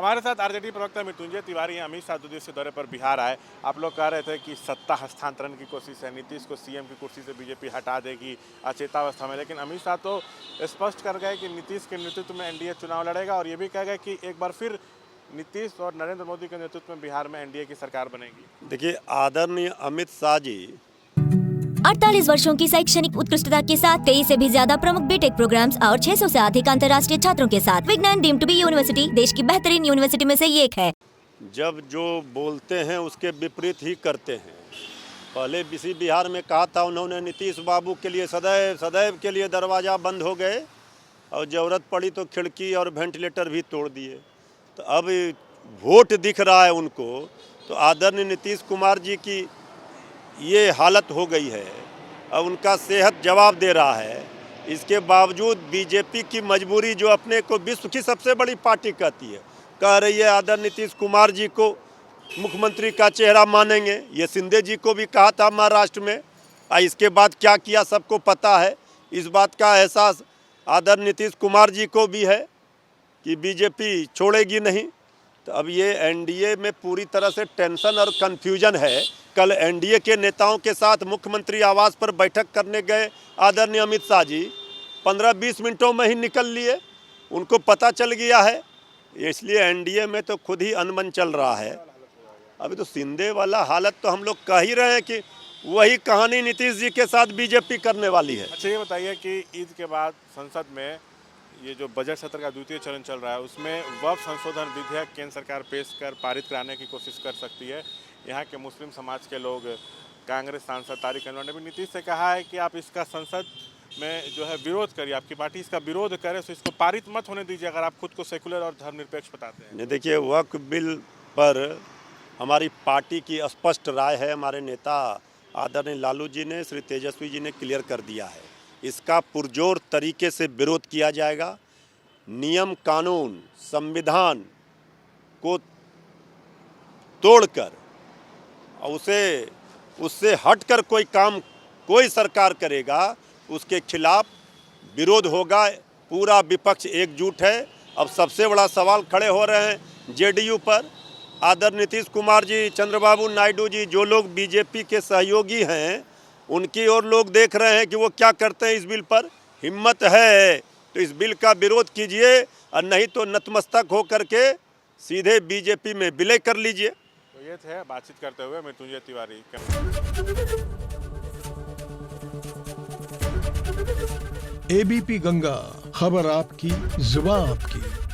हमारे साथ आरजेडी प्रवक्ता मृत्युंजय तिवारी अमित शाह 2 दिवसीय दौरे पर बिहार आए। आप लोग कह रहे थे कि सत्ता हस्तांतरण की कोशिश है, नीतीश को सीएम की कुर्सी से बीजेपी हटा देगी अचेतावस्था में, लेकिन अमित शाह तो स्पष्ट कर गए कि नीतीश के नेतृत्व में एनडीए चुनाव लड़ेगा और ये भी कह गए कि एक बार फिर नीतीश और नरेंद्र मोदी के नेतृत्व में बिहार में एनडीए की सरकार बनेगी। देखिए, आदरणीय अमित शाह जी 48 वर्षों की शैक्षणिक उत्कृष्टता के साथ 23 से भी ज्यादा प्रमुख बीटेक प्रोग्राम्स और 600 से अधिक अंतर्राष्ट्रीय छात्रों के साथ विज्ञान डीम्ड टू बी यूनिवर्सिटी देश की बेहतरीन यूनिवर्सिटी में से एक है। जब जो बोलते हैं उसके विपरीत ही करते हैं। पहले इसी बिहार में कहा था उन्होंने, नीतीश बाबू के लिए सदैव सदैव के लिए दरवाज़ा बंद हो गए और ज़रूरत पड़ी तो खिड़की और वेंटिलेटर भी तोड़ दिए। तो अब वोट दिख रहा है उनको, तो आदरणीय नीतीश कुमार जी की ये हालत हो गई है। अब उनका सेहत जवाब दे रहा है। इसके बावजूद बीजेपी की मजबूरी, जो अपने को विश्व की सबसे बड़ी पार्टी कहती है, कह रही है आदरणीय नीतीश कुमार जी को मुख्यमंत्री का चेहरा मानेंगे। ये शिंदे जी को भी कहा था महाराष्ट्र में, इसके बाद क्या किया सबको पता है। इस बात का एहसास आदरणीय नीतीश कुमार जी को भी है कि बीजेपी छोड़ेगी नहीं। तो अब ये एनडीए में पूरी तरह से टेंशन और कन्फ्यूजन है। कल एनडीए के नेताओं के साथ मुख्यमंत्री आवास पर बैठक करने गए आदरणीय अमित शाह जी, 15-20 मिनटों में ही निकल लिए। उनको पता चल गया है, इसलिए एनडीए में तो खुद ही अनबन चल रहा है। अभी तो शिंदे वाला हालत तो हम लोग कह ही रहे हैं कि वही कहानी नीतीश जी के साथ बीजेपी करने वाली है। अच्छा, ये बताइए कि ईद के बाद संसद में ये जो बजट सत्र का द्वितीय चरण चल रहा है, उसमें वक्फ संशोधन विधेयक केंद्र सरकार पेश कर पारित कराने की कोशिश कर सकती है। यहाँ के मुस्लिम समाज के लोग, कांग्रेस सांसद तारिक अनवर ने भी नीतीश से कहा है कि आप इसका संसद में जो है विरोध करिए, आपकी पार्टी इसका विरोध करे, तो इसको पारित मत होने दीजिए अगर आप खुद को सेकुलर और धर्मनिरपेक्ष बताते हैं। देखिए, वक्फ बिल पर हमारी पार्टी की स्पष्ट राय है। हमारे नेता आदरणीय लालू जी ने, श्री तेजस्वी जी ने क्लियर कर दिया है। इसका पुरजोर तरीके से विरोध किया जाएगा। नियम कानून संविधान को तोड़कर और उससे हटकर कोई काम कोई सरकार करेगा, उसके खिलाफ विरोध होगा। पूरा विपक्ष एकजुट है। अब सबसे बड़ा सवाल खड़े हो रहे हैं जेडीयू पर। आदरणीय नीतीश कुमार जी, चंद्रबाबू नायडू जी, जो लोग बीजेपी के सहयोगी हैं, उनकी ओर लोग देख रहे हैं कि वो क्या करते हैं इस बिल पर। हिम्मत है तो इस बिल का विरोध कीजिए, और नहीं तो नतमस्तक होकर के सीधे बीजेपी में विलय कर लीजिए। तो ये थे बातचीत करते हुए मृत्युंजय तिवारी। एबीपी गंगा, खबर आपकी, जुबान आपकी।